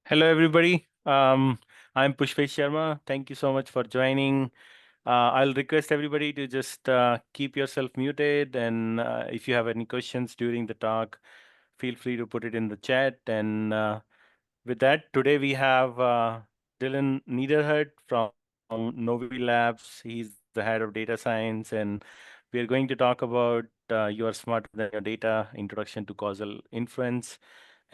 Hello, everybody. I'm Pushpesh Sharma. Thank you so much for joining. I'll request everybody to just keep yourself muted, and if you have any questions during the talk, feel free to put it in the chat. And with that, today we have Dillon Niederhut from Novi Labs. He's the head of data science, and we are going to talk about You Are Smarter Than Your Data, Introduction to Causal Inference.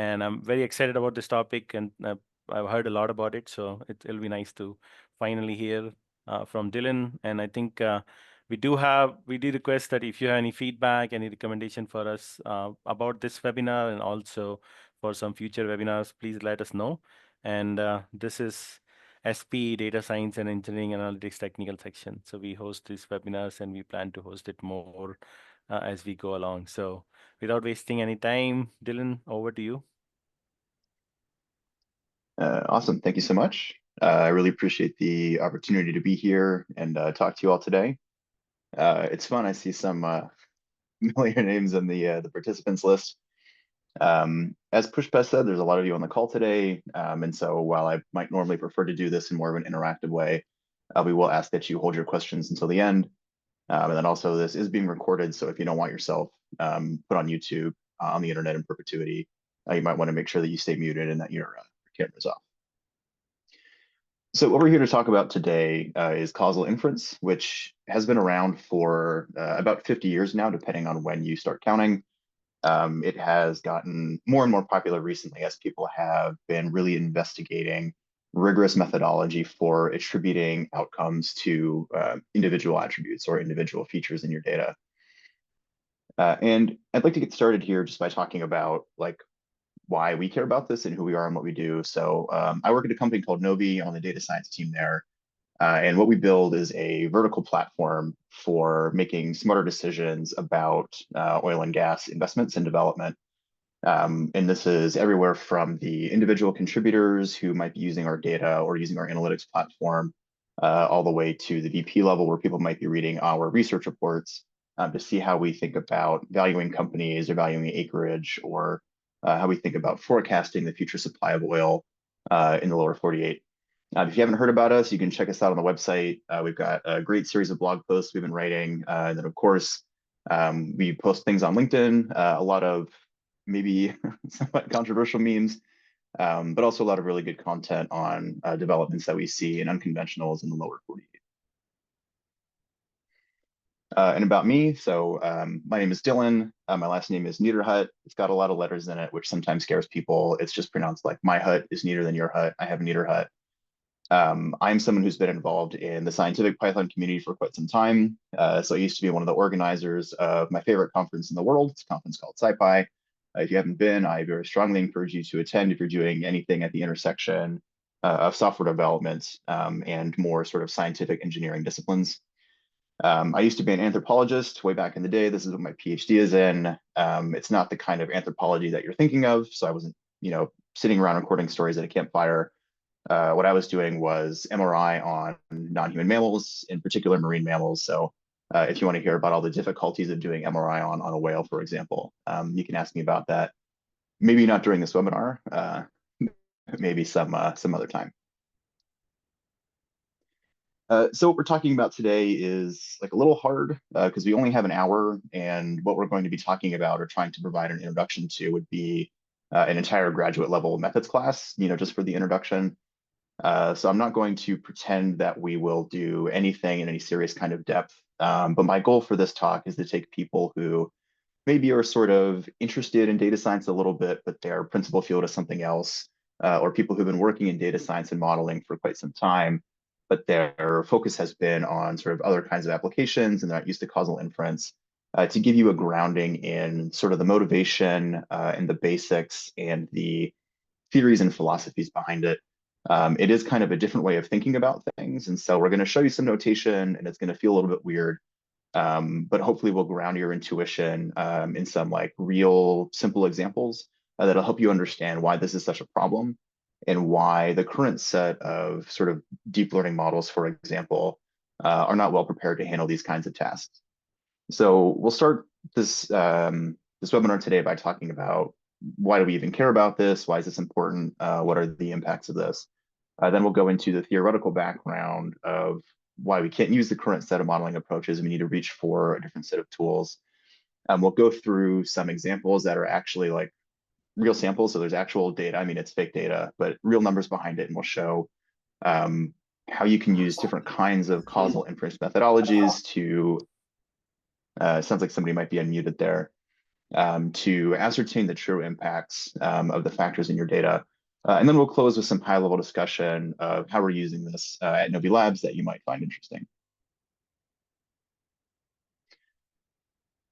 And I'm very excited about this topic, and I've heard a lot about it, so it'll be nice to finally hear from Dillon. And I think we do request that if you have any feedback, any recommendation for us about this webinar, and also for some future webinars, please let us know. And this is SPE Data Science and Engineering Analytics Technical section. So we host these webinars, and we plan to host it more as we go along. So without wasting any time, Dillon, over to you. Awesome. Thank you so much. I really appreciate the opportunity to be here and talk to you all today. It's fun. I see some familiar names in the participants list. As Pushpa said, there's a lot of you on the call today. And so while I might normally prefer to do this in more of an interactive way, we will ask that you hold your questions until the end. And then also this is being recorded. So if you don't want yourself put on YouTube, on the internet in perpetuity, you might want to make sure that you stay muted and that your camera's off. So what we're here to talk about today is causal inference, which has been around for about 50 years now, depending on when you start counting. It has gotten more and more popular recently as people have been really investigating rigorous methodology for attributing outcomes to individual attributes or individual features in your data. And I'd like to get started here just by talking about why we care about this and who we are and what we do. So I work at a company called Novi on the data science team there. And what we build is a vertical platform for making smarter decisions about oil and gas investments and development. And this is everywhere from the individual contributors who might be using our data or using our analytics platform, all the way to the VP level where people might be reading our research reports to see how we think about valuing companies or valuing acreage, or how we think about forecasting the future supply of oil in the lower 48. If you haven't heard about us, you can check us out on the website. We've got a great series of blog posts we've been writing. And then, of course, we post things on LinkedIn, a lot of maybe somewhat controversial memes, but also a lot of really good content on developments that we see in unconventionals in the lower 48. And about me, so my name is Dillon. My last name is Niederhut. It's got a lot of letters in it, which sometimes scares people. It's just pronounced like my hut is neater than your hut. I have Niederhut. I'm someone who's been involved in the scientific Python community for quite some time. So I used to be one of the organizers of my favorite conference in the world. It's a conference called SciPy. If you haven't been, I very strongly encourage you to attend if you're doing anything at the intersection of software development and more sort of scientific engineering disciplines. I used to be an anthropologist way back in the day. This is what my PhD is in. It's not the kind of anthropology that you're thinking of. So I wasn't, sitting around recording stories at a campfire. What I was doing was MRI on non-human mammals, in particular marine mammals. So if you want to hear about all the difficulties of doing MRI on a whale, for example, you can ask me about that. Maybe not during this webinar, maybe some other time. So what we're talking about today is like a little hard because we only have an hour, and what we're going to be talking about or trying to provide an introduction to would be an entire graduate level methods class, just for the introduction. So I'm not going to pretend that we will do anything in any serious kind of depth, but my goal for this talk is to take people who maybe are sort of interested in data science a little bit, but their principal field is something else, or people who've been working in data science and modeling for quite some time, but their focus has been on sort of other kinds of applications and they're not used to causal inference, to give you a grounding in sort of the motivation and the basics and the theories and philosophies behind it. It is kind of a different way of thinking about things. And so we're going to show you some notation and it's going to feel a little bit weird, but hopefully we'll ground your intuition in some like real simple examples that'll help you understand why this is such a problem and why the current set of sort of deep learning models, for example, are not well prepared to handle these kinds of tasks. So we'll start this webinar today by talking about why do we even care about this? Why is this important? What are the impacts of this? Then we'll go into the theoretical background of why we can't use the current set of modeling approaches. We need to reach for a different set of tools. We'll go through some examples that are actually like real samples. So there's actual data. I mean, it's fake data, but real numbers behind it. And we'll show how you can use different kinds of causal inference methodologies to, sounds like somebody might be unmuted there, to ascertain the true impacts of the factors in your data. And then we'll close with some high-level discussion of how we're using this at Novi Labs that you might find interesting.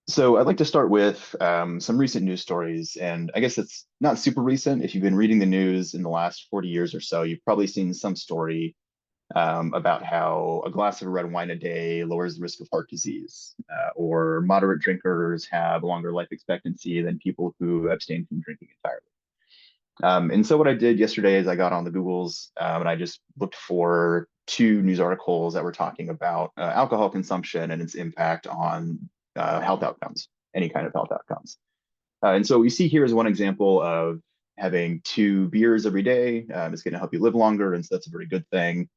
So I'd like to start with some recent news stories, and I guess it's not super recent. If you've been reading the news in the last 40 years or so, you've probably seen some story about how a glass of red wine a day lowers the risk of heart disease, or moderate drinkers have longer life expectancy than people who abstain from drinking entirely. And so what I did yesterday is I got on the Googles and I just looked for 2 news articles that were talking about alcohol consumption and its impact on health outcomes, any kind of health outcomes. And so what we see here is one example of having 2 beers every day is going to help you live longer, and so that's a very good thing.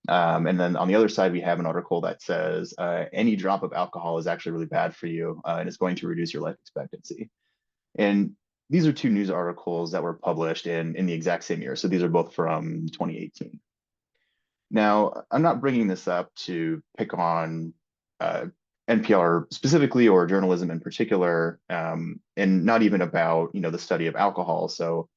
And then on the other side, we have an article that says any drop of alcohol is actually really bad for you, and it's going to reduce your life expectancy. And these are 2 news articles that were published in the exact same year. So these are both from 2018. Now, I'm not bringing this up to pick on NPR specifically or journalism in particular, and not even about the study of alcohol. So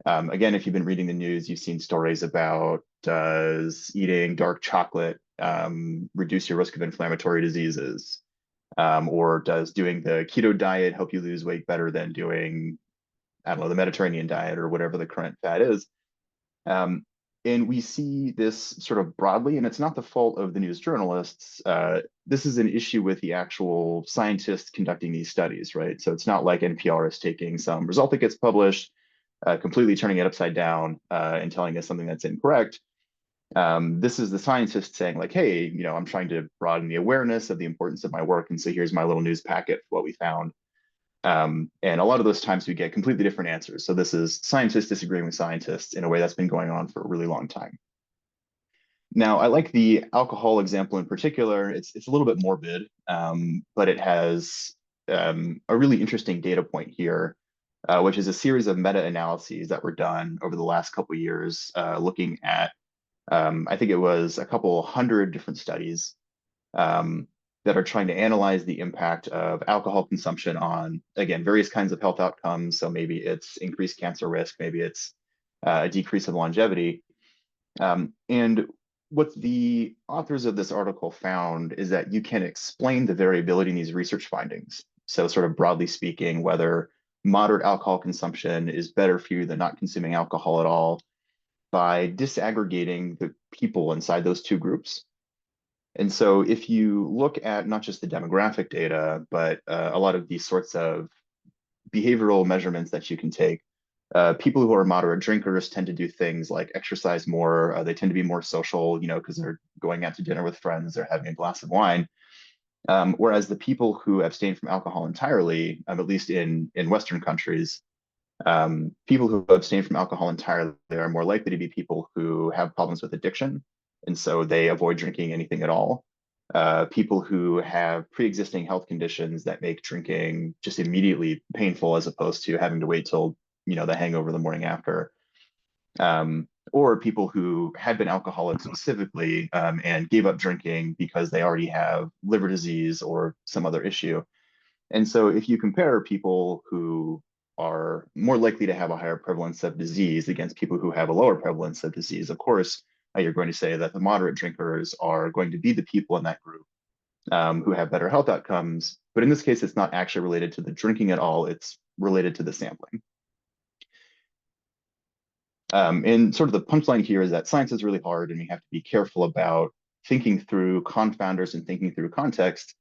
again, if you've been reading the news, you've seen stories about does eating dark chocolate reduce your risk of inflammatory diseases? Or does doing the keto diet help you lose weight better than doing, I don't know, the Mediterranean diet or whatever the current fad is? And we see this sort of broadly, and it's not the fault of the news journalists. This is an issue with the actual scientists conducting these studies, right? So it's not like NPR is taking some result that gets published, completely turning it upside down and telling us something that's incorrect. This is the scientist saying like, hey, I'm trying to broaden the awareness of the importance of my work. And so here's my little news packet for what we found. And a lot of those times we get completely different answers. So this is scientists disagreeing with scientists in a way that's been going on for a really long time. Now, I like the alcohol example in particular. It's a little bit morbid, but it has a really interesting data point here, which is a series of meta-analyses that were done over the last couple of years, looking at, I think it was a couple hundred different studies that are trying to analyze the impact of alcohol consumption on, again, various kinds of health outcomes. So maybe it's increased cancer risk, maybe it's a decrease of longevity. And what the authors of this article found is that you can explain the variability in these research findings. So sort of broadly speaking, whether moderate alcohol consumption is better for you than not consuming alcohol at all by disaggregating the people inside those 2 groups. And so if you look at not just the demographic data, but a lot of these sorts of behavioral measurements that you can take, people who are moderate drinkers tend to do things like exercise more. They tend to be more social, because they're going out to dinner with friends, they're having a glass of wine. Whereas the people who abstain from alcohol entirely, at least in Western countries, people who abstain from alcohol entirely are more likely to be people who have problems with addiction, and so they avoid drinking anything at all. People who have pre-existing health conditions that make drinking just immediately painful, as opposed to having to wait till the hangover the morning after. Or people who had been alcoholics specifically and gave up drinking because they already have liver disease or some other issue. And so if you compare people who are more likely to have a higher prevalence of disease against people who have a lower prevalence of disease, of course, you're going to say that the moderate drinkers are going to be the people in that group who have better health outcomes. But in this case, it's not actually related to the drinking at all. It's related to the sampling. And sort of the punchline here is that science is really hard, and we have to be careful about thinking through confounders and thinking through context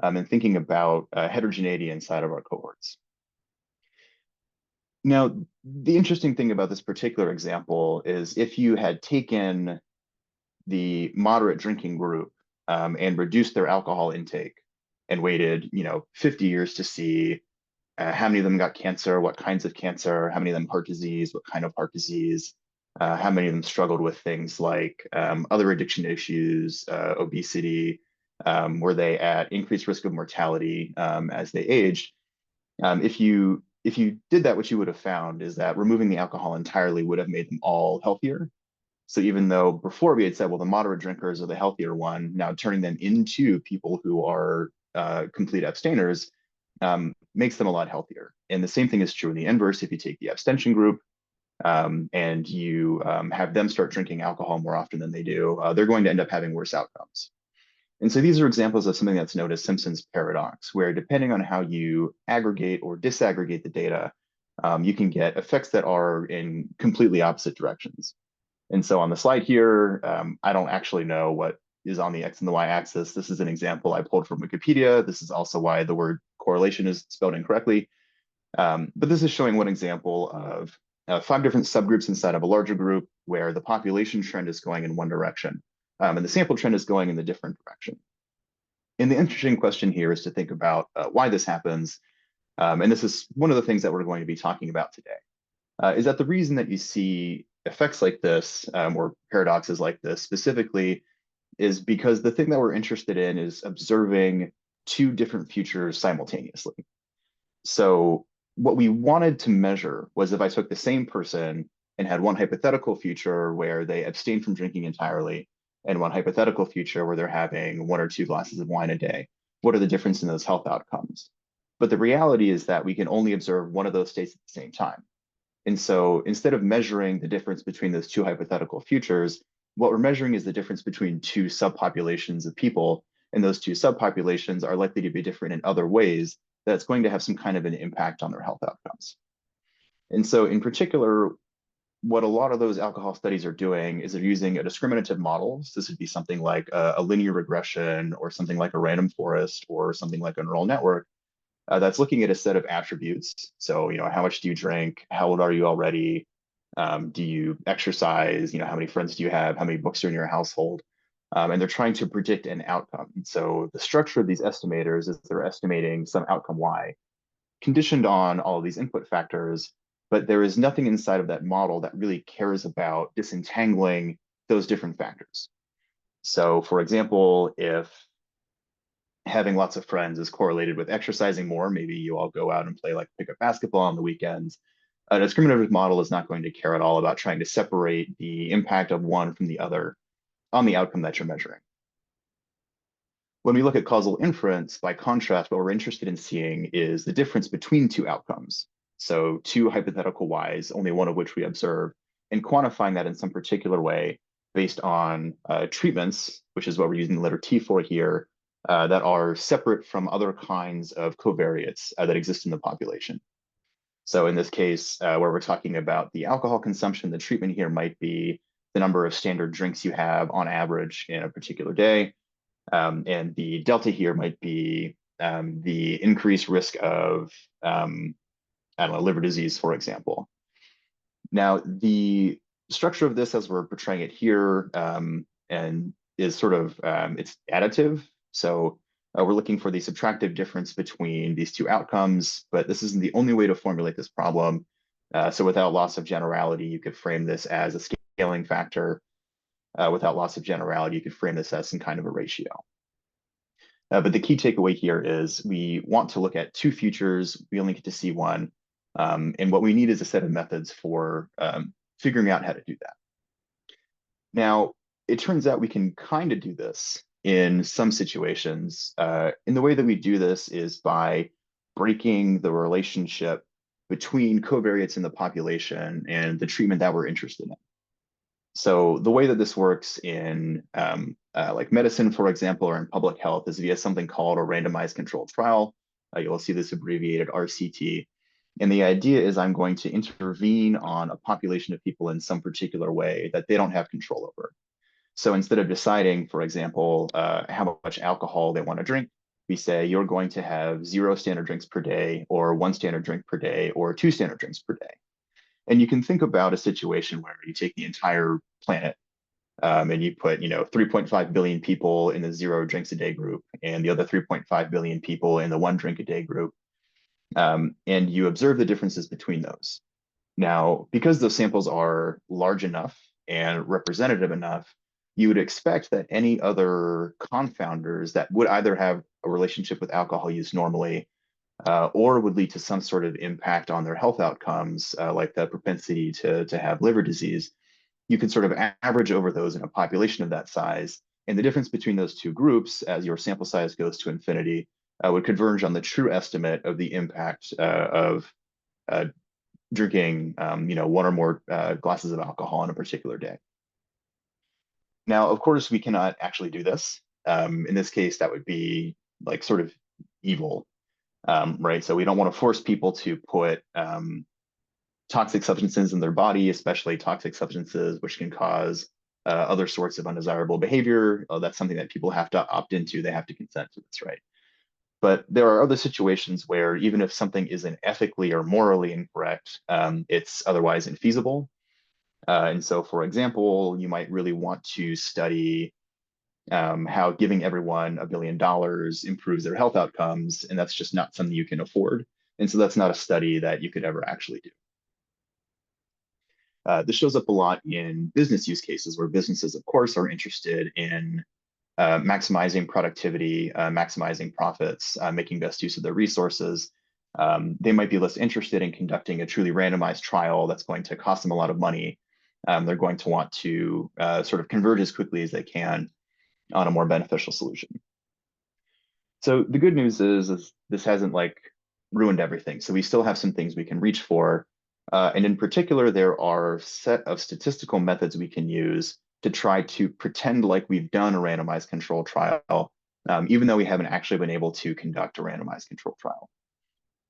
and thinking about heterogeneity inside of our cohorts. Now, the interesting thing about this particular example is if you had taken the moderate drinking group and reduced their alcohol intake and waited, 50 years to see how many of them got cancer, what kinds of cancer, how many of them heart disease, what kind of heart disease, how many of them struggled with things like other addiction issues, obesity, were they at increased risk of mortality as they aged. If you did that, what you would have found is that removing the alcohol entirely would have made them all healthier. So even though before we had said, well, the moderate drinkers are the healthier one, now turning them into people who are complete abstainers makes them a lot healthier. And the same thing is true in the inverse. If you take the abstention group and you have them start drinking alcohol more often than they do, they're going to end up having worse outcomes. And so these are examples of something that's known as Simpson's paradox, where depending on how you aggregate or disaggregate the data, you can get effects that are in completely opposite directions. And so on the slide here, I don't actually know what is on the X and the Y axis. This is an example I pulled from Wikipedia. This is also why the word correlation is spelled incorrectly. But this is showing one example of 5 different subgroups inside of a larger group where the population trend is going in one direction and the sample trend is going in the different direction. And the interesting question here is to think about why this happens. And this is one of the things that we're going to be talking about today, is that the reason that you see effects like this or paradoxes like this specifically is because the thing that we're interested in is observing 2 different futures simultaneously. So what we wanted to measure was if I took the same person and had one hypothetical future where they abstain from drinking entirely and one hypothetical future where they're having 1 or 2 glasses of wine a day, what are the differences in those health outcomes? But the reality is that we can only observe one of those states at the same time. And so instead of measuring the difference between those 2 hypothetical futures, what we're measuring is the difference between 2 subpopulations of people. And those 2 subpopulations are likely to be different in other ways that's going to have some kind of an impact on their health outcomes. And so in particular, what a lot of those alcohol studies are doing is they're using a discriminative model. So this would be something like a linear regression or something like a random forest or something like a neural network that's looking at a set of attributes. So, how much do you drink? How old are you already? Do you exercise? How many friends do you have? How many books are in your household? And they're trying to predict an outcome. So the structure of these estimators is they're estimating some outcome Y, conditioned on all of these input factors, but there is nothing inside of that model that really cares about disentangling those different factors. So for example, if having lots of friends is correlated with exercising more, maybe you all go out and play like pickup basketball on the weekends, a discriminative model is not going to care at all about trying to separate the impact of one from the other on the outcome that you're measuring. When we look at causal inference, by contrast, what we're interested in seeing is the difference between 2 outcomes. So 2 hypothetical Ys, only one of which we observe, and quantifying that in some particular way based on treatments, which is what we're using the letter T for here, that are separate from other kinds of covariates that exist in the population. So in this case, where we're talking about the alcohol consumption, the treatment here might be the number of standard drinks you have on average in a particular day. And the delta here might be the increased risk of, liver disease, for example. Now, the structure of this as we're portraying it here and is sort of, it's additive. So we're looking for the subtractive difference between these 2 outcomes, but this isn't the only way to formulate this problem. So without loss of generality, you could frame this as a scaling factor. Without loss of generality, you could frame this as some kind of a ratio. But the key takeaway here is we want to look at 2 futures. We only get to see one. And what we need is a set of methods for figuring out how to do that. Now, it turns out we can kind of do this in some situations. And the way that we do this is by breaking the relationship between covariates in the population and the treatment that we're interested in. So the way that this works in like medicine, for example, or in public health is via something called a randomized controlled trial. You'll see this abbreviated RCT. And the idea is I'm going to intervene on a population of people in some particular way that they don't have control over. So instead of deciding, for example, how much alcohol they want to drink, we say you're going to have 0 standard drinks per day, or 1 standard drink per day, or 2 standard drinks per day. And you can think about a situation where you take the entire planet and you put, 3.5 billion people in the 0 drinks a day group and the other 3.5 billion people in the 1 drink a day group. and you observe the differences between those. Now, because those samples are large enough and representative enough, you would expect that any other confounders that would either have a relationship with alcohol use normally or would lead to some sort of impact on their health outcomes, like the propensity to have liver disease, you can sort of average over those in a population of that size. And the difference between those two groups, as your sample size goes to infinity, would converge on the true estimate of the impact of drinking, one or more glasses of alcohol on a particular day. Now, of course, we cannot actually do this. In this case, that would be like sort of evil, right? So we don't want to force people to put toxic substances in their body, especially toxic substances which can cause other sorts of undesirable behavior. That's something that people have to opt into. They have to consent to this, right? But there are other situations where even if something isn't ethically or morally incorrect, it's otherwise infeasible. And so, for example, you might really want to study how giving everyone $1 billion improves their health outcomes, and that's just not something you can afford. And so that's not a study that you could ever actually do. This shows up a lot in business use cases where businesses, of course, are interested in maximizing productivity, maximizing profits, making best use of their resources. They might be less interested in conducting a truly randomized trial that's going to cost them a lot of money. They're going to want to sort of converge as quickly as they can on a more beneficial solution. So the good news is this hasn't like ruined everything. So we still have some things we can reach for. And in particular, there are a set of statistical methods we can use to try to pretend like we've done a randomized control trial, even though we haven't actually been able to conduct a randomized control trial.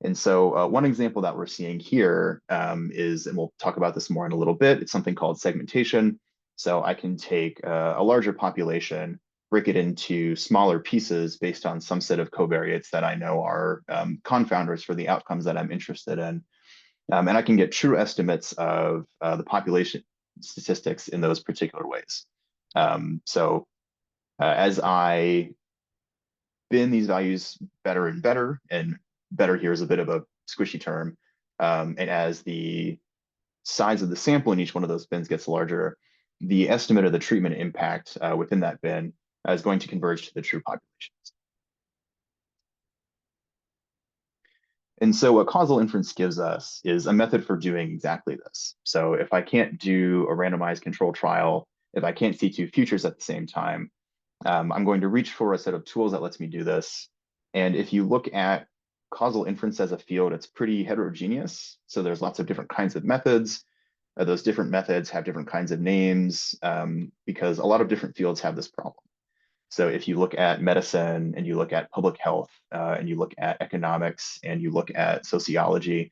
And so one example that we're seeing here is, and we'll talk about this more in a little bit, it's something called segmentation. So I can take a larger population, break it into smaller pieces based on some set of covariates that I know are confounders for the outcomes that I'm interested in. And I can get true estimates of the population statistics in those particular ways. As I bin these values better and better, and better here is a bit of a squishy term, and as the size of the sample in each one of those bins gets larger, the estimate of the treatment impact within that bin is going to converge to the true populations. And so what causal inference gives us is a method for doing exactly this. So if I can't do a randomized control trial, if I can't see two futures at the same time, I'm going to reach for a set of tools that lets me do this. And if you look at causal inference as a field, it's pretty heterogeneous. So there's lots of different kinds of methods. Those different methods have different kinds of names because a lot of different fields have this problem. So if you look at medicine and you look at public health and you look at economics and you look at sociology,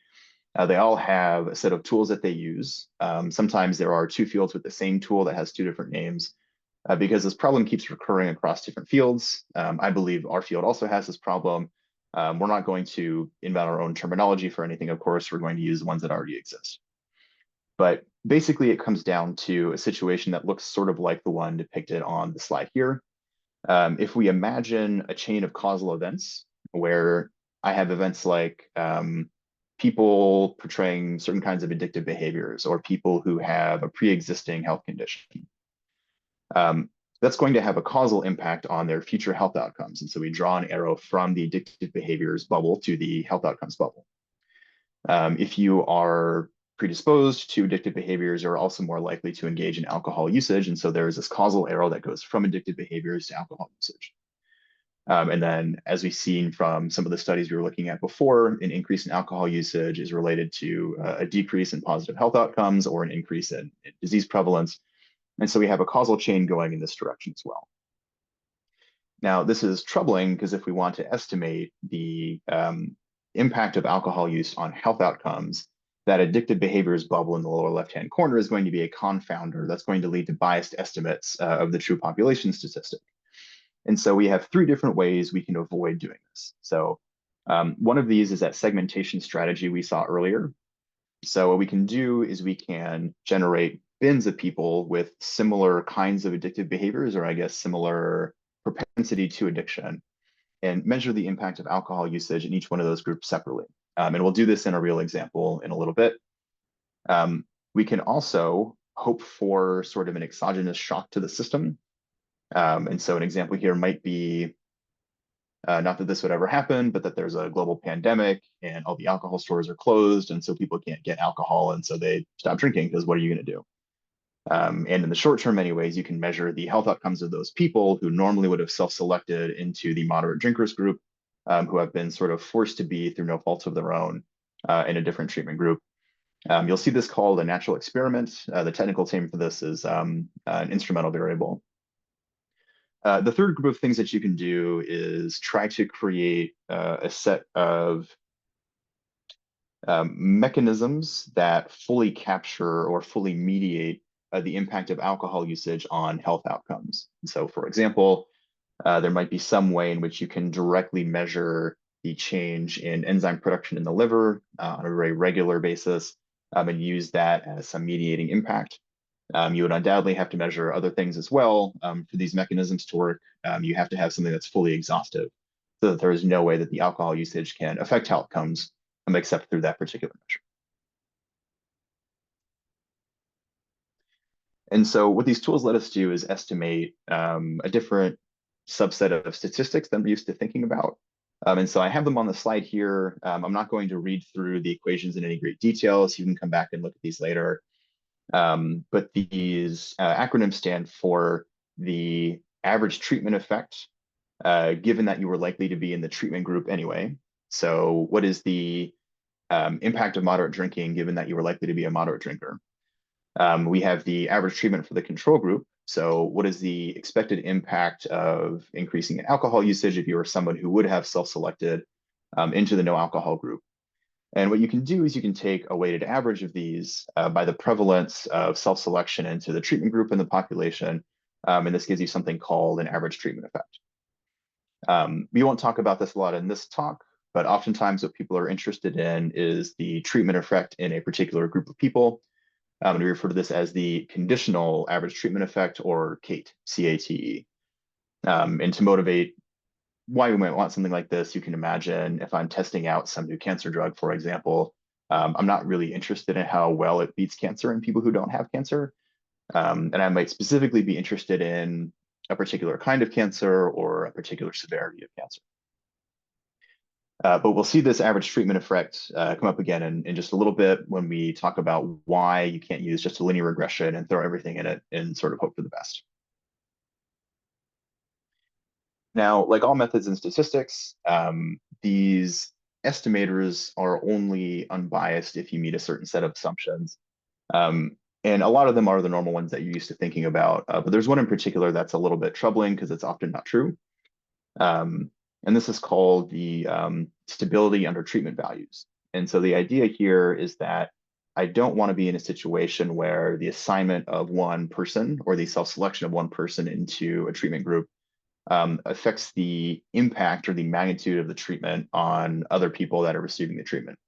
they all have a set of tools that they use. Sometimes there are two fields with the same tool that has two different names because this problem keeps recurring across different fields. I believe our field also has this problem. We're not going to invent our own terminology for anything, of course. We're going to use the ones that already exist. But basically, it comes down to a situation that looks sort of like the one depicted on the slide here. If we imagine a chain of causal events where I have events like people portraying certain kinds of addictive behaviors or people who have a pre-existing health condition, that's going to have a causal impact on their future health outcomes. And so we draw an arrow from the addictive behaviors bubble to the health outcomes bubble. If you are predisposed to addictive behaviors, you're also more likely to engage in alcohol usage. And so there's this causal arrow that goes from addictive behaviors to alcohol usage. And then, as we've seen from some of the studies we were looking at before, an increase in alcohol usage is related to a decrease in positive health outcomes or an increase in disease prevalence. And so we have a causal chain going in this direction as well. Now, this is troubling because if we want to estimate the impact of alcohol use on health outcomes, that addictive behaviors bubble in the lower left-hand corner is going to be a confounder that's going to lead to biased estimates of the true population statistic. And so we have three different ways we can avoid doing this. So one of these is that segmentation strategy we saw earlier. So what we can do is we can generate bins of people with similar kinds of addictive behaviors, or I guess similar propensity to addiction, and measure the impact of alcohol usage in each one of those groups separately. And we'll do this in a real example in a little bit. We can also hope for sort of an exogenous shock to the system. And so an example here might be, not that this would ever happen, but that there's a global pandemic and all the alcohol stores are closed, and so people can't get alcohol, and so they stop drinking, because what are you going to do? And in the short term anyways, you can measure the health outcomes of those people who normally would have self-selected into the moderate drinkers group, who have been sort of forced to be, through no fault of their own, in a different treatment group. You'll see this called a natural experiment. The technical term for this is an instrumental variable. The third group of things that you can do is try to create a set of mechanisms that fully capture or fully mediate the impact of alcohol usage on health outcomes. So, for example, there might be some way in which you can directly measure the change in enzyme production in the liver on a very regular basis, and use that as some mediating impact. You would undoubtedly have to measure other things as well. For these mechanisms to work, you have to have something that's fully exhaustive, so that there is no way that the alcohol usage can affect outcomes except through that particular measure. And so what these tools let us do is estimate a different subset of statistics than we're used to thinking about. And so I have them on the slide here. I'm not going to read through the equations in any great detail, so you can come back and look at these later. But these acronyms stand for the average treatment effect, given that you were likely to be in the treatment group anyway. So what is the impact of moderate drinking, given that you were likely to be a moderate drinker? We have the average treatment for the control group. So what is the expected impact of increasing in alcohol usage if you were someone who would have self-selected into the no alcohol group? And what you can do is you can take a weighted average of these by the prevalence of self-selection into the treatment group in the population. And this gives you something called an average treatment effect. We won't talk about this a lot in this talk, but oftentimes what people are interested in is the treatment effect in a particular group of people. And we refer to this as the conditional average treatment effect, or CATE, C-A-T-E. And to motivate why we might want something like this, you can imagine if I'm testing out some new cancer drug, for example, I'm not really interested in how well it beats cancer in people who don't have cancer. And I might specifically be interested in a particular kind of cancer or a particular severity of cancer. But we'll see this average treatment effect come up again in just a little bit when we talk about why you can't use just a linear regression and throw everything in it and sort of hope for the best. Now, like all methods in statistics, these estimators are only unbiased if you meet a certain set of assumptions. And a lot of them are the normal ones that you're used to thinking about. But there's one in particular that's a little bit troubling because it's often not true. And this is called the stability under treatment values. And so the idea here is that I don't want to be in a situation where the assignment of one person or the self-selection of one person into a treatment group affects the impact or the magnitude of the treatment on other people that are receiving the treatment.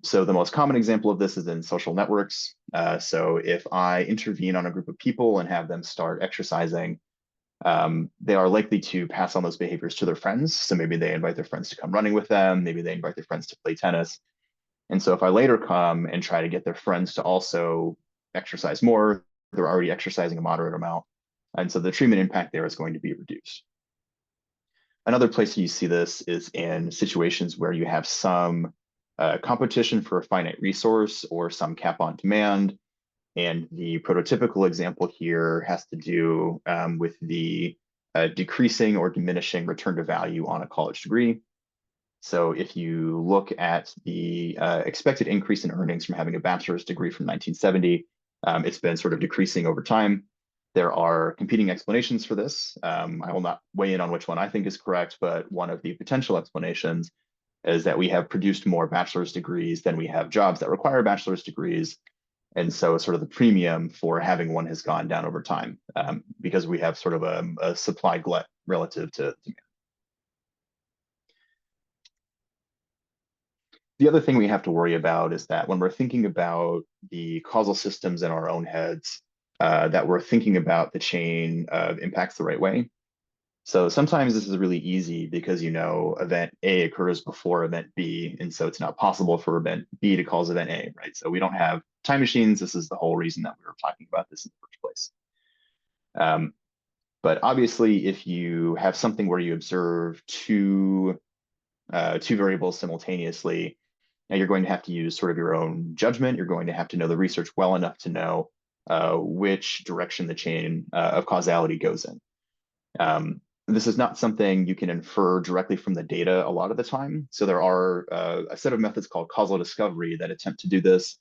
So the most common example of this is in social networks. So if I intervene on a group of people and have them start exercising, they are likely to pass on those behaviors to their friends. So maybe they invite their friends to come running with them. Maybe they invite their friends to play tennis. And so if I later come and try to get their friends to also exercise more, they're already exercising a moderate amount. And so the treatment impact there is going to be reduced. Another place you see this is in situations where you have some competition for a finite resource or some cap on demand. And the prototypical example here has to do with the decreasing or diminishing return to value on a college degree. So if you look at the expected increase in earnings from having a bachelor's degree from 1970, it's been sort of decreasing over time. There are competing explanations for this. I will not weigh in on which one I think is correct, but one of the potential explanations is that we have produced more bachelor's degrees than we have jobs that require bachelor's degrees. And so sort of the premium for having one has gone down over time because we have sort of a supply glut relative to demand. The other thing we have to worry about is that when we're thinking about the causal systems in our own heads, that we're thinking about the chain of impacts the right way. So sometimes this is really easy because you know event A occurs before event B, and so it's not possible for event B to cause event A, right? So we don't have time machines. This is the whole reason that we were talking about this in the first place. But obviously, if you have something where you observe two variables simultaneously, now you're going to have to use sort of your own judgment. You're going to have to know the research well enough to know which direction the chain of causality goes in. This is not something you can infer directly from the data a lot of the time. So there are a set of methods called causal discovery that attempt to do this.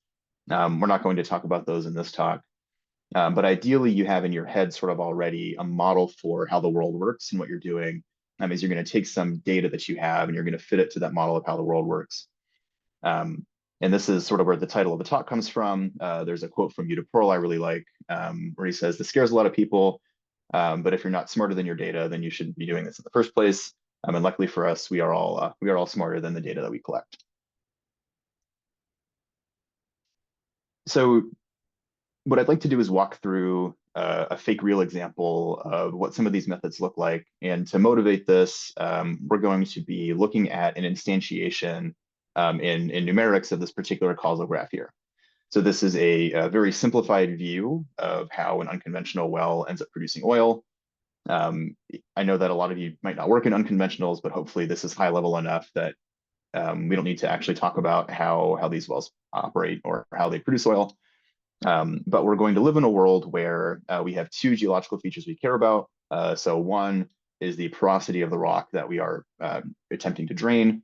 We're not going to talk about those in this talk. But ideally, you have in your head sort of already a model for how the world works and what you're doing. That means you're going to take some data that you have and you're going to fit it to that model of how the world works. And this is sort of where the title of the talk comes from. There's a quote from Yuta Pearl I really like, where he says, "This scares a lot of people, but if you're not smarter than your data, then you shouldn't be doing this in the first place." And luckily for us, we are all smarter than the data that we collect. So what I'd like to do is walk through a fake real example of what some of these methods look like. And to motivate this, we're going to be looking at an instantiation in numerics of this particular causal graph here. So this is a very simplified view of how an unconventional well ends up producing oil. I know that a lot of you might not work in unconventionals, but hopefully this is high level enough that we don't need to actually talk about how these wells operate or how they produce oil. But we're going to live in a world where we have two geological features we care about. So one is the porosity of the rock that we are attempting to drain.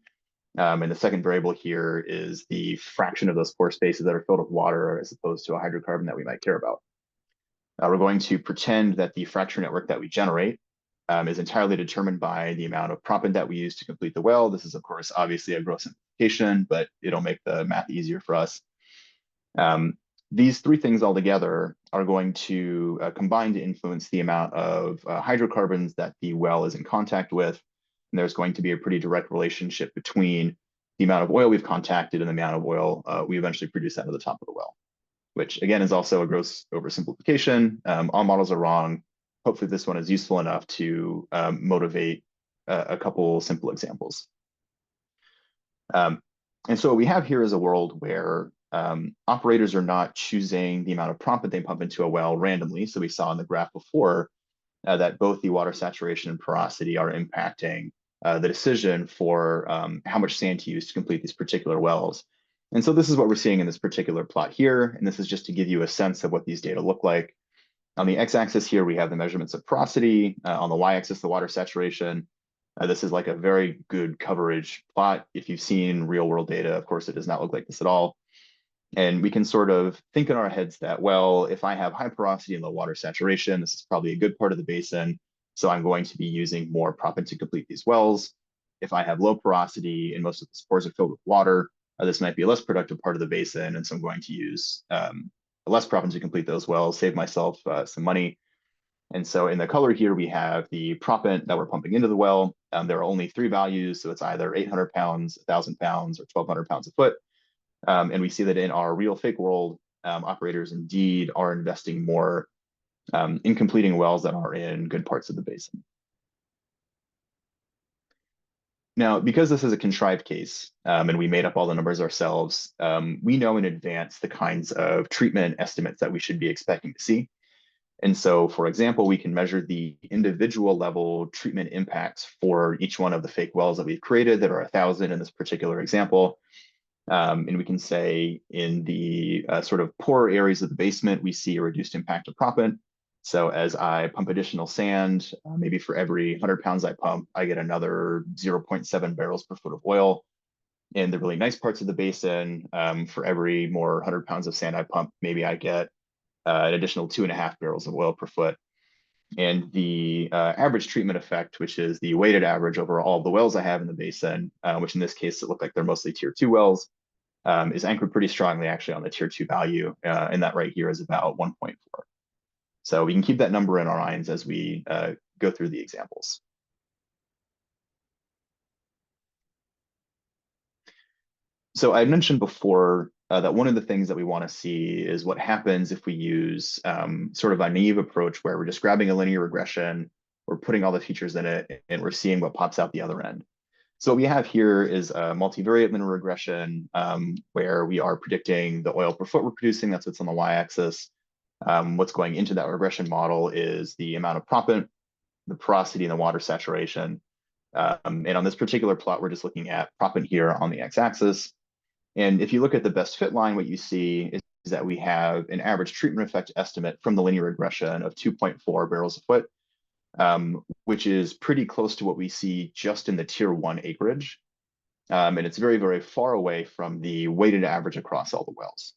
And the second variable here is the fraction of those pore spaces that are filled with water as opposed to a hydrocarbon that we might care about. We're going to pretend that the fracture network that we generate is entirely determined by the amount of proppant that we use to complete the well. This is, of course, obviously a gross simplification, but it'll make the math easier for us. These three things all together are going to combine to influence the amount of hydrocarbons that the well is in contact with. And there's going to be a pretty direct relationship between the amount of oil we've contacted and the amount of oil we eventually produce out of the top of the well, which again is also a gross oversimplification. All models are wrong. Hopefully this one is useful enough to motivate a couple simple examples. And so what we have here is a world where operators are not choosing the amount of proppant they pump into a well randomly. So we saw in the graph before that both the water saturation and porosity are impacting the decision for how much sand to use to complete these particular wells. And so this is what we're seeing in this particular plot here. And this is just to give you a sense of what these data look like. On the x-axis here, we have the measurements of porosity. On the y-axis, the water saturation. This is like a very good coverage plot. If you've seen real world data, of course, it does not look like this at all. And we can sort of think in our heads that, well, if I have high porosity and low water saturation, this is probably a good part of the basin. So I'm going to be using more proppant to complete these wells. If I have low porosity and most of the pores are filled with water, this might be a less productive part of the basin. And so I'm going to use less proppant to complete those wells, save myself some money. And so in the color here, we have the proppant that we're pumping into the well. There are only three values. So it's either 800 pounds, 1,000 pounds, or 1,200 pounds a foot. And we see that in our real fake world, operators indeed are investing more in completing wells that are in good parts of the basin. Now, because this is a contrived case and we made up all the numbers ourselves, we know in advance the kinds of treatment estimates that we should be expecting to see. And so, for example, we can measure the individual level treatment impacts for each one of the fake wells that we've created. There are 1,000 in this particular example. And we can say in the sort of poorer areas of the basement, we see a reduced impact of proppant. So as I pump additional sand, maybe for every 100 pounds I pump, I get another 0.7 barrels per foot of oil. In the really nice parts of the basin, for every more 100 pounds of sand I pump, maybe I get an additional 2.5 barrels of oil per foot. And the average treatment effect, which is the weighted average over all the wells I have in the basin, which in this case, it looked like they're mostly tier 2 wells, is anchored pretty strongly actually on the tier 2 value. And that right here is about 1.4. So we can keep that number in our minds as we go through the examples. So I mentioned before that one of the things that we want to see is what happens if we use sort of a naive approach where we're just grabbing a linear regression we're putting all the features in it, and we're seeing what pops out the other end. So what we have here is a multivariate linear regression where we are predicting the oil per foot we're producing. That's what's on the y-axis. What's going into that regression model is the amount of proppant, the porosity, and the water saturation. And on this particular plot, we're just looking at proppant here on the x-axis. And if you look at the best fit line, what you see is that we have an average treatment effect estimate from the linear regression of 2.4 barrels a foot, which is pretty close to what we see just in the tier 1 acreage. And it's very, very far away from the weighted average across all the wells.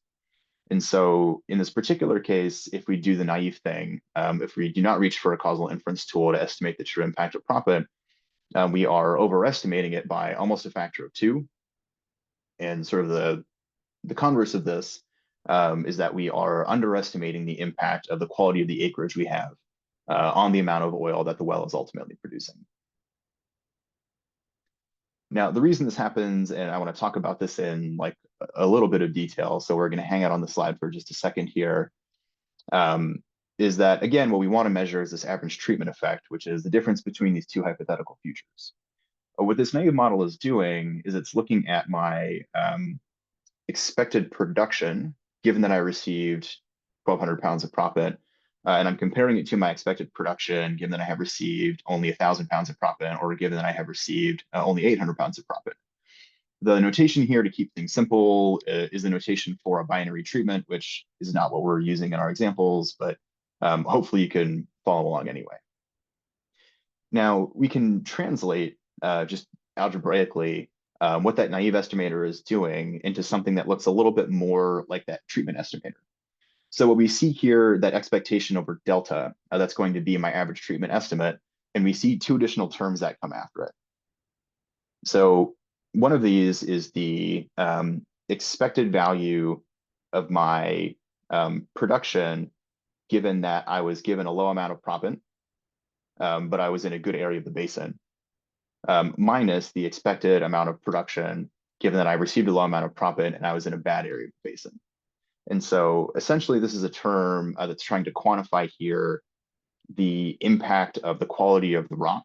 And so in this particular case, if we do the naive thing, if we do not reach for a causal inference tool to estimate the true impact of proppant, we are overestimating it by almost a factor of 2. And sort of the converse of this is that we are underestimating the impact of the quality of the acreage we have on the amount of oil that the well is ultimately producing. Now, the reason this happens, and I want to talk about this in like a little bit of detail, so we're going to hang out on the slide for just a second here, is that, again, what we want to measure is this average treatment effect, which is the difference between these two hypothetical futures. What this naive model is doing is it's looking at my expected production, given that I received 1,200 pounds of proppant, and I'm comparing it to my expected production, given that I have received only 1,000 pounds of proppant, or given that I have received only 800 pounds of proppant. The notation here, to keep things simple, is the notation for a binary treatment, which is not what we're using in our examples, but hopefully you can follow along anyway. Now, we can translate just algebraically what that naive estimator is doing into something that looks a little bit more like that treatment estimator. So what we see here, that expectation over delta, that's going to be my average treatment estimate, and we see 2 additional terms that come after it. So one of these is the expected value of my production, given that I was given a low amount of proppant, but I was in a good area of the basin, minus the expected amount of production, given that I received a low amount of proppant and I was in a bad area of the basin. And so essentially, this is a term that's trying to quantify here the impact of the quality of the rock.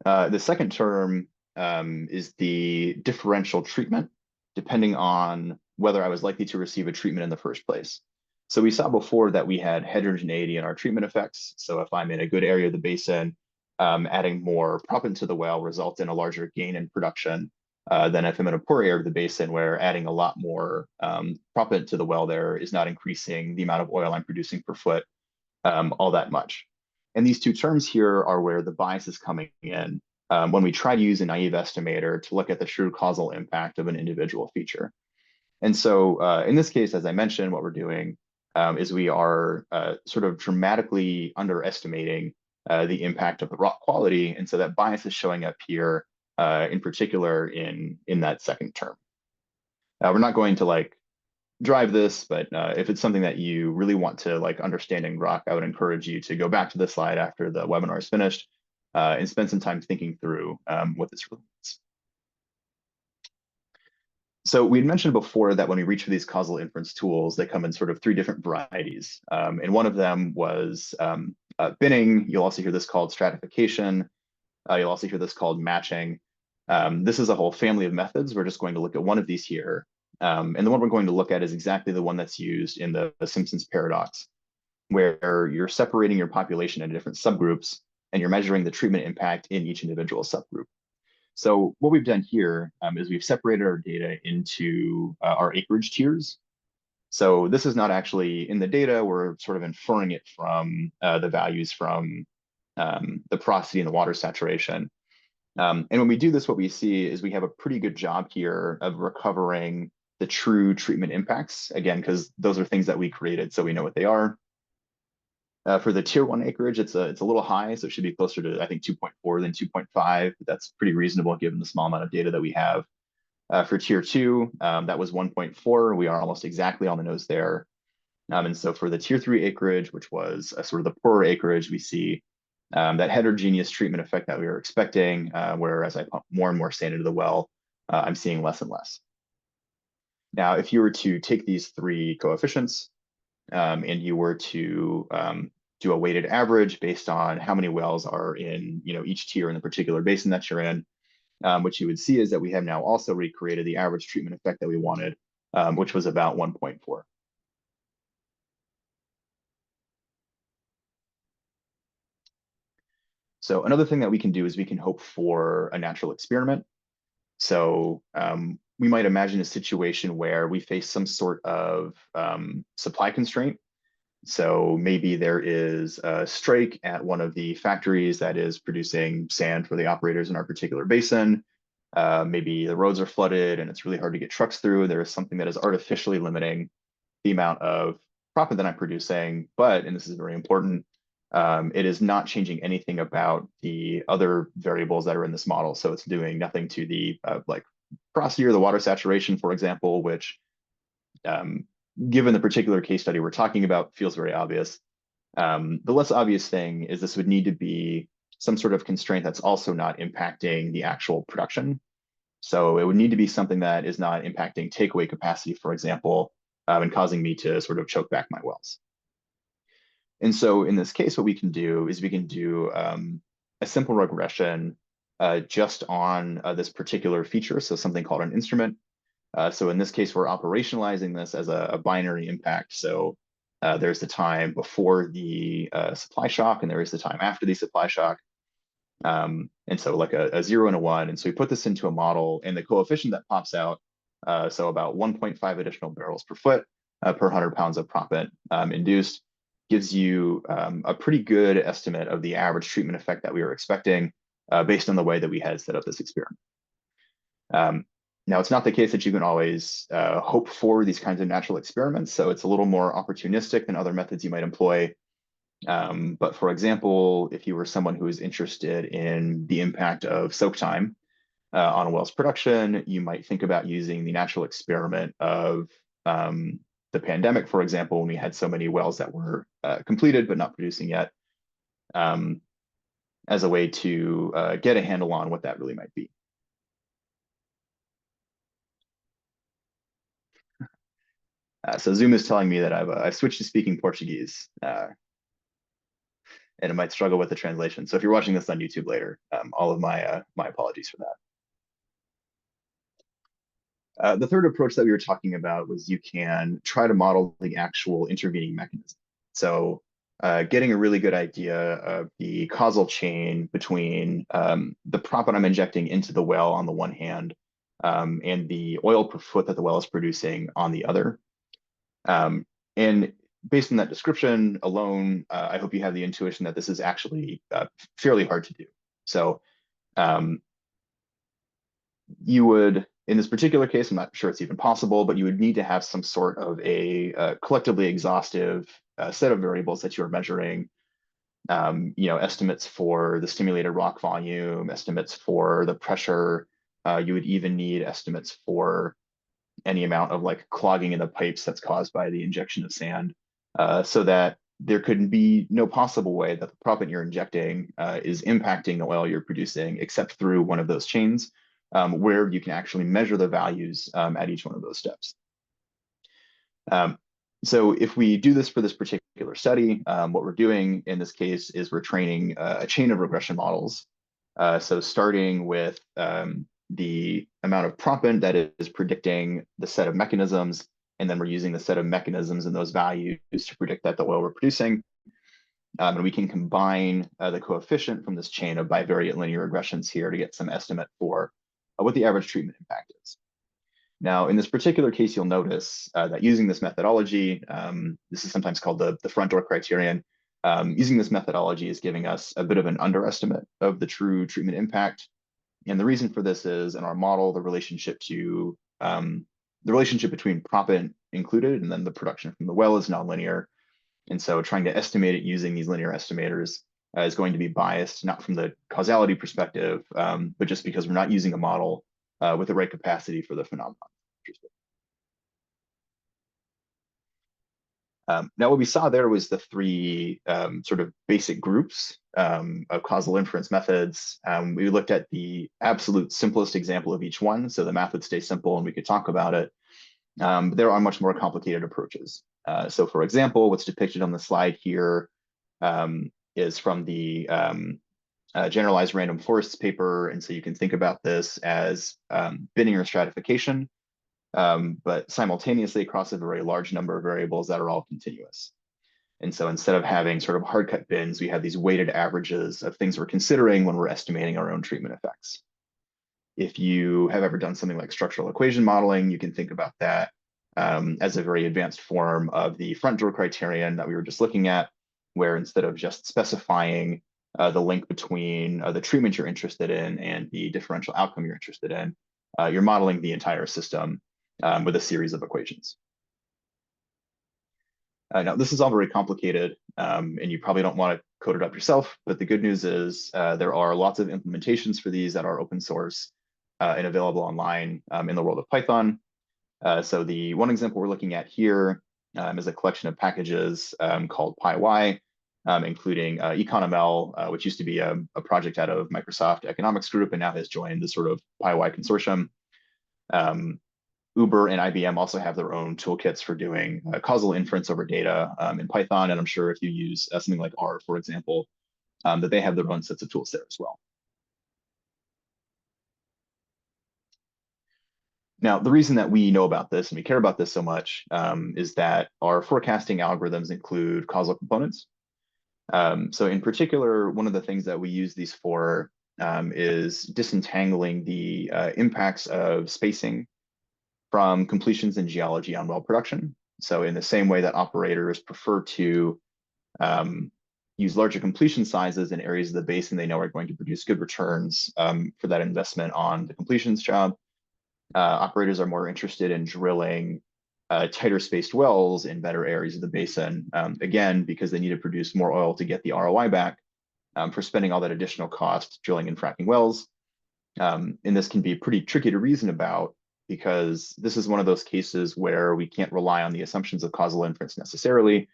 The second term is the differential treatment, depending on whether I was likely to receive a treatment in the first place. So we saw before that we had heterogeneity in our treatment effects. So if I'm in a good area of the basin, adding more proppant to the well results in a larger gain in production than if I'm in a poor area of the basin where adding a lot more proppant to the well there is not increasing the amount of oil I'm producing per foot all that much. And these 2 terms here are where the bias is coming in when we try to use a naive estimator to look at the true causal impact of an individual feature. And so in this case, as I mentioned, what we're doing is we are sort of dramatically underestimating the impact of the rock quality. And so that bias is showing up here in particular in that second term. We're not going to like drive this, but if it's something that you really want to like understanding rock, I would encourage you to go back to this slide after the webinar is finished and spend some time thinking through what this really means. So we had mentioned before that when we reach for these causal inference tools, they come in sort of 3 different varieties. And one of them was binning. You'll also hear this called stratification. You'll also hear this called matching. This is a whole family of methods. We're just going to look at one of these here. And the one we're going to look at is exactly the one that's used in the Simpson's paradox, where you're separating your population into different subgroups, and you're measuring the treatment impact in each individual subgroup. So what we've done here is we've separated our data into our acreage tiers. So this is not actually in the data. We're sort of inferring it from the values from the porosity and the water saturation. And when we do this, what we see is we have a pretty good job here of recovering the true treatment impacts, again, because those are things that we created, so we know what they are. For the tier 1 acreage, it's a little high, so it should be closer to, I think, 2.4 than 2.5. That's pretty reasonable given the small amount of data that we have. For tier 2, that was 1.4. We are almost exactly on the nose there. And so for the tier 3 acreage, which was sort of the poorer acreage, we see that heterogeneous treatment effect that we were expecting, where as I pump more and more sand into the well, I'm seeing less and less. Now, if you were to take these 3 coefficients and you were to do a weighted average based on how many wells are in each tier in the particular basin that you're in. What you would see is that we have now also recreated the average treatment effect that we wanted, which was about 1.4. So another thing that we can do is we can hope for a natural experiment. So we might imagine a situation where we face some sort of supply constraint. So maybe there is a strike at one of the factories that is producing sand for the operators in our particular basin. Maybe the roads are flooded and it's really hard to get trucks through. There is something that is artificially limiting the amount of profit that I'm producing, but, and this is very important, it is not changing anything about the other variables that are in this model. So it's doing nothing to the like porosity or the water saturation, for example, which given the particular case study we're talking about feels very obvious. The less obvious thing is this would need to be some sort of constraint that's also not impacting the actual production. So it would need to be something that is not impacting takeaway capacity, for example, and causing me to sort of choke back my wells. And so in this case, what we can do is we can do a simple regression just on this particular feature, so something called an instrument. So in this case, we're operationalizing this as a binary impact. So there's the time before the supply shock, and there is the time after the supply shock. And so like a 0 and a 1. And so we put this into a model, and the coefficient that pops out, so about 1.5 additional barrels per foot per 100 pounds of proppant induced, gives you a pretty good estimate of the average treatment effect that we were expecting based on the way that we had set up this experiment. Now, it's not the case that you can always hope for these kinds of natural experiments, so it's a little more opportunistic than other methods you might employ. But for example, if you were someone who is interested in the impact of soak time on a well's production, you might think about using the natural experiment of the pandemic, for example, when we had so many wells that were completed but not producing yet, as a way to get a handle on what that really might be. So Zoom is telling me that I've switched to speaking Portuguese, and it might struggle with the translation. So if you're watching this on YouTube later, all of my apologies for that. The third approach that we were talking about was you can try to model the actual intervening mechanism. So getting a really good idea of the causal chain between the proppant I'm injecting into the well on the one hand, and the oil per foot that the well is producing on the other. And based on that description alone, I hope you have the intuition that this is actually fairly hard to do. So you would, in this particular case, I'm not sure it's even possible, but you would need to have some sort of a collectively exhaustive set of variables that you're measuring. Estimates for the stimulated rock volume, estimates for the pressure. You would even need estimates for any amount of like clogging in the pipes that's caused by the injection of sand, so that there could be no possible way that the proppant you're injecting is impacting the oil you're producing except through one of those chains, where you can actually measure the values at each one of those steps. So if we do this for this particular study, what we're doing in this case is we're training a chain of regression models. So starting with the amount of proppant that is predicting the set of mechanisms, and then we're using the set of mechanisms and those values to predict that the oil we're producing. And we can combine the coefficient from this chain of bivariate linear regressions here to get some estimate for what the average treatment impact is. Now, in this particular case, you'll notice that using this methodology, this is sometimes called the front door criterion, using this methodology is giving us a bit of an underestimate of the true treatment impact. And the reason for this is in our model, the relationship between proppant included and then the production from the well is nonlinear. And so trying to estimate it using these linear estimators is going to be biased, not from the causality perspective, but just because we're not using a model with the right capacity for the phenomenon. Now, what we saw there was the three sort of basic groups of causal inference methods. We looked at the absolute simplest example of each one, so the math would stay simple and we could talk about it. But there are much more complicated approaches. So for example, what's depicted on the slide here is from the generalized random forests paper. And so you can think about this as binning or stratification, but simultaneously across a very large number of variables that are all continuous. And so instead of having sort of hard cut bins, we have these weighted averages of things we're considering when we're estimating our own treatment effects. If you have ever done something like structural equation modeling, you can think about that as a very advanced form of the front door criterion that we were just looking at, where instead of just specifying the link between the treatment you're interested in and the differential outcome you're interested in, you're modeling the entire system with a series of equations. Now, this is all very complicated, and you probably don't want to code it up yourself, but the good news is there are lots of implementations for these that are open source and available online in the world of Python. So the one example we're looking at here is a collection of packages called PyY, including EconoML, which used to be a project out of Microsoft Economics Group and now has joined the sort of PyY consortium. Uber and IBM also have their own toolkits for doing causal inference over data in Python. And I'm sure if you use something like R, for example, that they have their own sets of tools there as well. Now, the reason that we know about this and we care about this so much is that our forecasting algorithms include causal components. So in particular, one of the things that we use these for is disentangling the impacts of spacing from completions in geology on well production. So in the same way that operators prefer to use larger completion sizes in areas of the basin they know are going to produce good returns for that investment on the completions job, operators are more interested in drilling tighter spaced wells in better areas of the basin, again, because they need to produce more oil to get the ROI back for spending all that additional cost drilling and fracking wells. And this can be pretty tricky to reason about, because this is one of those cases where we can't rely on the assumptions of causal inference necessarily.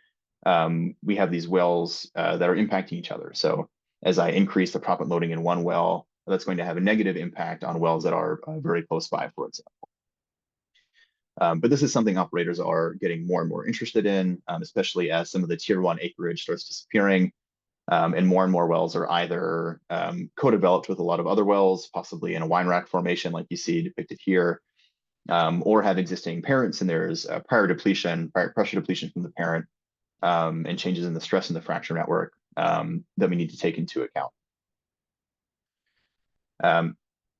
We have these wells that are impacting each other. So as I increase the proppant loading in one well, that's going to have a negative impact on wells that are very close by, for example. But this is something operators are getting more and more interested in, especially as some of the tier 1 acreage starts disappearing. And more wells are either co-developed with a lot of other wells, possibly in a wine rack formation like you see depicted here, or have existing parents, and there's prior pressure depletion from the parent, and changes in the stress in the fracture network that we need to take into account.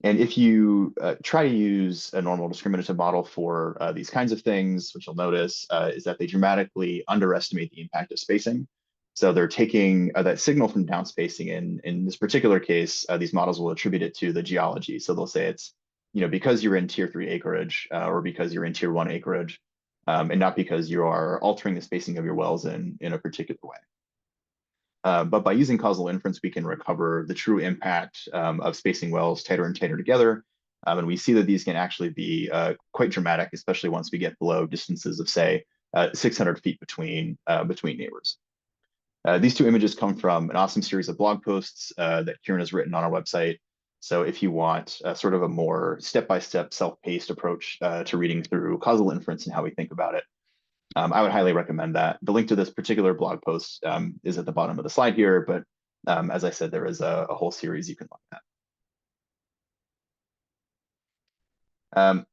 And if you try to use a normal discriminative model for these kinds of things, what you'll notice is that they dramatically underestimate the impact of spacing. So they're taking that signal from downspacing, and in this particular case, these models will attribute it to the geology. So they'll say it's, because you're in tier 3 acreage or because you're in tier 1 acreage, and not because you are altering the spacing of your wells in a particular way. But by using causal inference, we can recover the true impact of spacing wells tighter and tighter together. And we see that these can actually be quite dramatic, especially once we get below distances of, say, 600 feet between neighbors. These two images come from an awesome series of blog posts that Kieran has written on our website. So if you want sort of a more step-by-step, self-paced approach to reading through causal inference and how we think about it, I would highly recommend that. The link to this particular blog post is at the bottom of the slide here, but as I said, there is a whole series you can look at.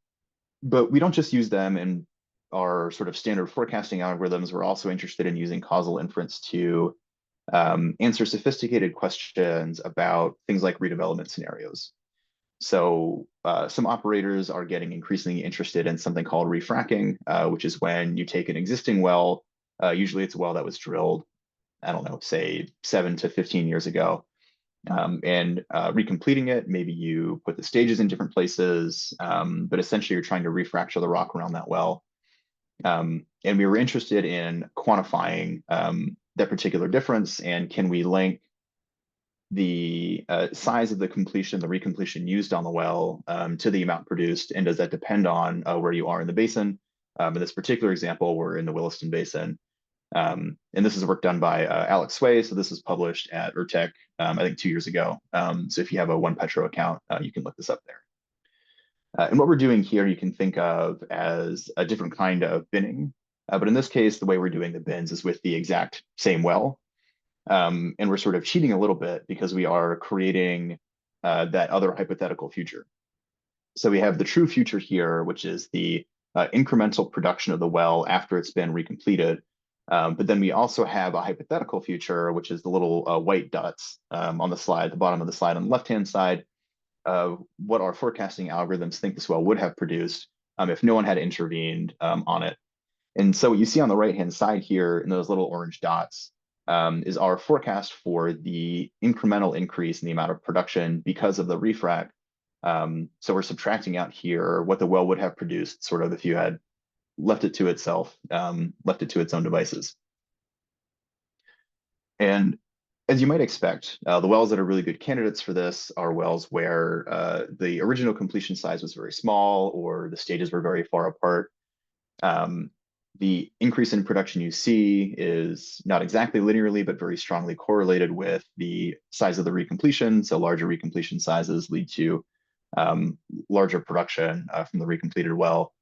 But we don't just use them in our sort of standard forecasting algorithms. We're also interested in using causal inference to answer sophisticated questions about things like redevelopment scenarios. So some operators are getting increasingly interested in something called refracking, which is when you take an existing well, usually it's a well that was drilled, I don't know, say 7 to 15 years ago, and recompleting it. Maybe you put the stages in different places, but essentially you're trying to refracture the rock around that well. And we were interested in quantifying that particular difference, and can we link the size of the completion, the recompletion used on the well to the amount produced, and does that depend on where you are in the basin? In this particular example, we're in the Williston Basin. And this is work done by Alex Sway. So this was published at ERTEC, I think 2 years ago. So if you have a OnePetro account, you can look this up there. And what we're doing here, you can think of as a different kind of binning. But in this case, the way we're doing the bins is with the exact same well. And we're sort of cheating a little bit because we are creating that other hypothetical future. So we have the true future here, which is the incremental production of the well after it's been recompleted. But then we also have a hypothetical future, which is the little white dots on the slide, the bottom of the slide on the left-hand side, what our forecasting algorithms think this well would have produced if no one had intervened on it. And so what you see on the right-hand side here in those little orange dots is our forecast for the incremental increase in the amount of production because of the refrac. So we're subtracting out here what the well would have produced, sort of if you had left it to itself, left it to its own devices. And as you might expect, the wells that are really good candidates for this are wells where the original completion size was very small or the stages were very far apart. The increase in production you see is not exactly linearly, but very strongly correlated with the size of the recompletion. So larger recompletion sizes lead to larger production from the recompleted well.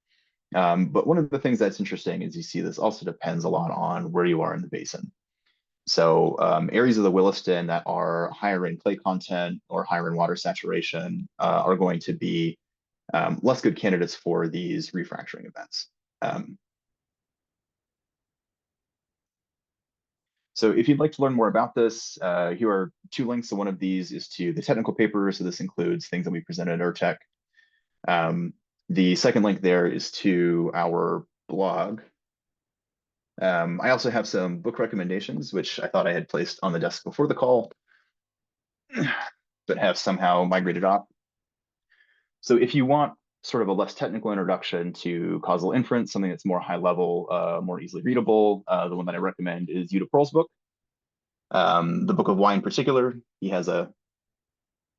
But one of the things that's interesting is you see this also depends a lot on where you are in the basin. So areas of the Williston that are higher in clay content or higher in water saturation are going to be less good candidates for these refracturing events. So if you'd like to learn more about this, here are 2 links. So one of these is to the technical paper. So this includes things that we presented at ERTech. The second link there is to our blog. I also have some book recommendations, which I thought I had placed on the desk before the call, but have somehow migrated off. So if you want sort of a less technical introduction to causal inference, something that's more high level, more easily readable, the one that I recommend is Yuta Pearl's book. The Book of Why in particular, he has a,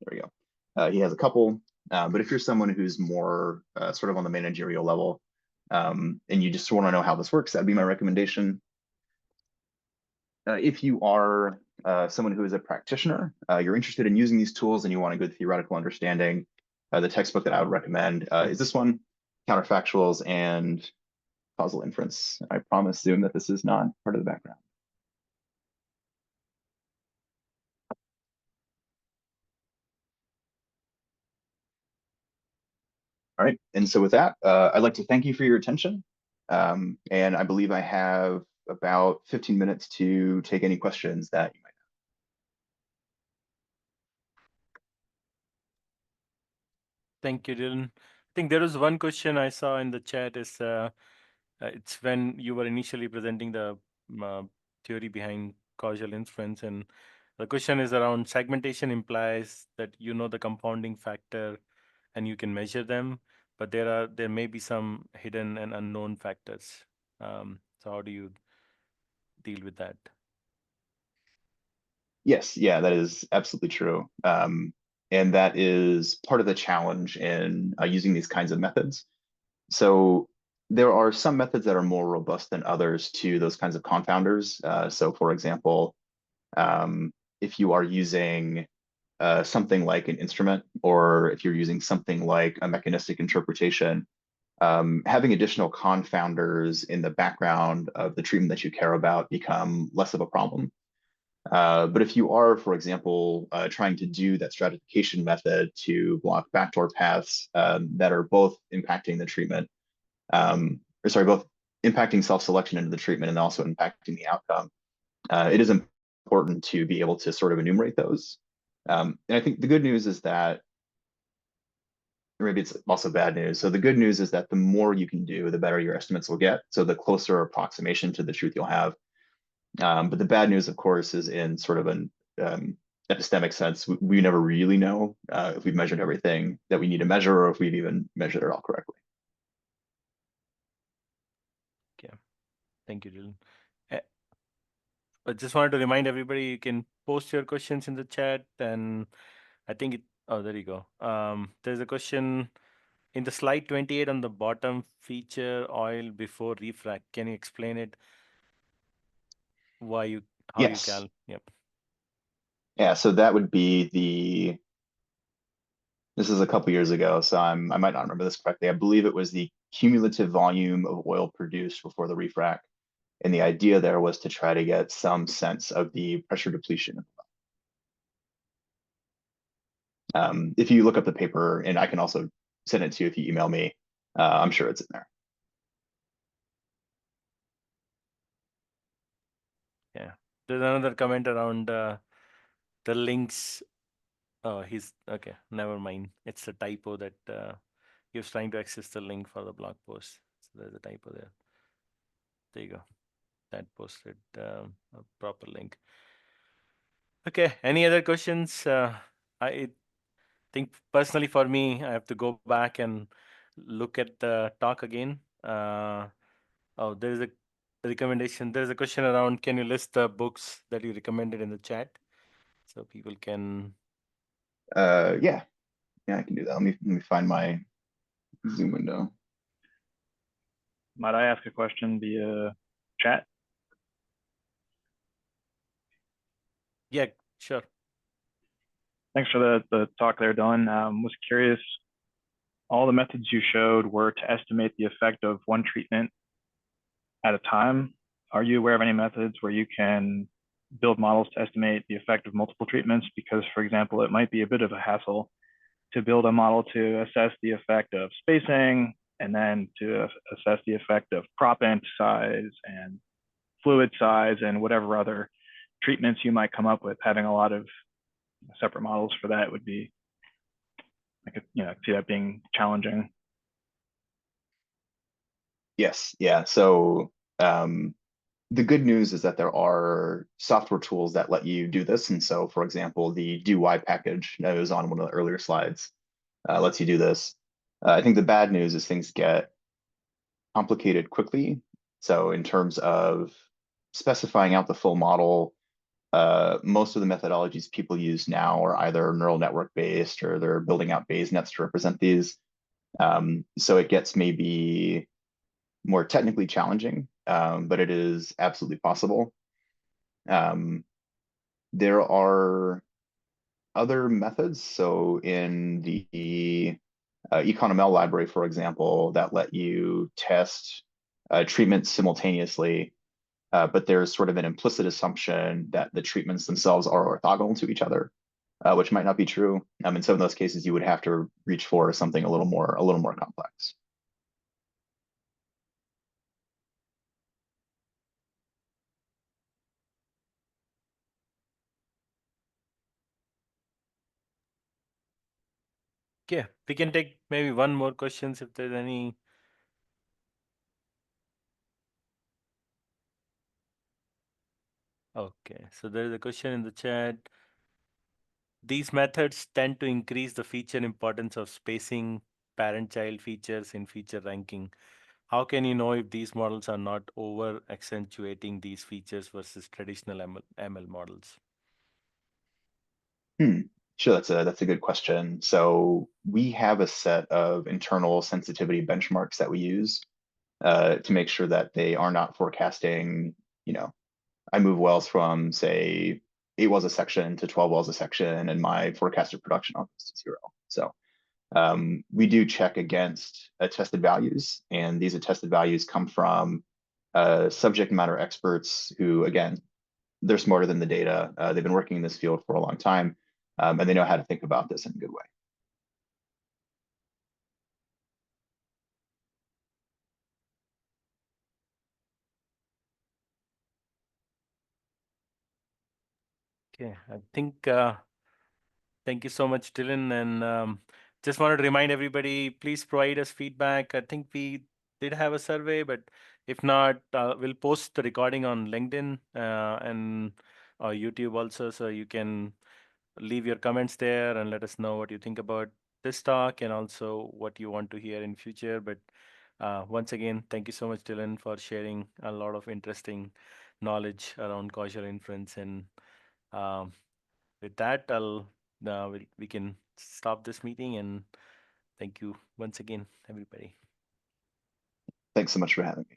there we go. He has a couple, but if you're someone who's more sort of on the managerial level and you just want to know how this works, that'd be my recommendation. If you are someone who is a practitioner, you're interested in using these tools and you want a good theoretical understanding, the textbook that I would recommend is this one, Counterfactuals and Causal Inference. I promise Zoom that this is not part of the background. All right, and so with that, I'd like to thank you for your attention. And I believe I have about 15 minutes to take any questions that you might have. Thank you, Dillon. I think there was one question I saw in the chat is it's when you were initially presenting the theory behind causal inference, and the question is around segmentation implies that you know the confounding factor and you can measure them, but there may be some hidden and unknown factors. So how do you deal with that? Yes, yeah, that is absolutely true. And that is part of the challenge in using these kinds of methods. So there are some methods that are more robust than others to those kinds of confounders. So for example, if you are using something like an instrument, or if you're using something like a mechanistic interpretation, having additional confounders in the background of the treatment that you care about become less of a problem. But if you are, for example, trying to do that stratification method to block backdoor paths that are both impacting the treatment, both impacting self-selection into the treatment and also impacting the outcome, it is important to be able to sort of enumerate those. And I think the good news is that, or maybe it's also bad news. So the good news is that the more you can do, the better your estimates will get. So the closer approximation to the truth you'll have. But the bad news, of course, is in sort of an epistemic sense. We never really know if we've measured everything that we need to measure or if we've even measured it all correctly. Okay, thank you, Dylan. I just wanted to remind everybody you can post your questions in the chat, and I think it, oh, there you go. There's a question in the slide 28 on the bottom, feature oil before refrac. Can you explain it? How you Yes. Yep. Yeah, so that would be this is a couple years ago, so I might not remember this correctly. I believe it was the cumulative volume of oil produced before the refrac. And the idea there was to try to get some sense of the pressure depletion. If you look up the paper, and I can also send it to you if you email me, I'm sure it's in there. Yeah, there's another comment around the links. Oh, he's okay. Never mind. It's a typo that he was trying to access the link for the blog post. So there's a typo there. There you go. That posted a proper link. Okay. Any other questions? I think personally for me, I have to go back and look at the talk again. Oh, there is a recommendation. There's a question around, can you list the books that you recommended in the chat so people can. Yeah, I can do that. Let me find my Zoom window. Might I ask a question via chat? Yeah, sure. Thanks for the talk there, Dillon. Was curious, all the methods you showed were to estimate the effect of one treatment at a time. Are you aware of any methods where you can build models to estimate the effect of multiple treatments? Because, for example, it might be a bit of a hassle to build a model to assess the effect of spacing and then to assess the effect of proppant size and fluid size and whatever other treatments you might come up with. Having a lot of separate models for that would be, I could see that being challenging. Yes, yeah. So the good news is that there are software tools that let you do this. And so, for example, the DY package that was on one of the earlier slides lets you do this. I think the bad news is things get complicated quickly. So in terms of specifying out the full model, most of the methodologies people use now are either neural network based or they're building out Bayes nets to represent these. So it gets maybe more technically challenging, but it is absolutely possible. There are other methods. So in the economel library, for example, that let you test treatments simultaneously, but there's sort of an implicit assumption that the treatments themselves are orthogonal to each other, which might not be true. In some of those cases, you would have to reach for something a little more complex. Yeah, we can take maybe one more questions if there's any. Okay, so there is a question in the chat. These methods tend to increase the feature importance of spacing parent-child features in feature ranking. How can you know if these models are not over accentuating these features versus traditional ML models? Sure, that's a good question. So we have a set of internal sensitivity benchmarks that we use to make sure that they are not forecasting, I move wells from, say, 8 wells a section to 12 wells a section, and my forecasted production goes to 0. So we do check against attested values, and these attested values come from subject matter experts who, again, they're smarter than the data. They've been working in this field for a long time, and they know how to think about this in a good way. Okay, I think thank you so much, Dillon. And just wanted to remind everybody, please provide us feedback. I think we did have a survey, but if not, we'll post the recording on LinkedIn and YouTube also, so you can leave your comments there and let us know what you think about this talk and also what you want to hear in future. But once again, thank you so much, Dillon, for sharing a lot of interesting knowledge around causal inference. And um, with that, we can stop this meeting, and thank you once again, everybody. Thanks so much for having me.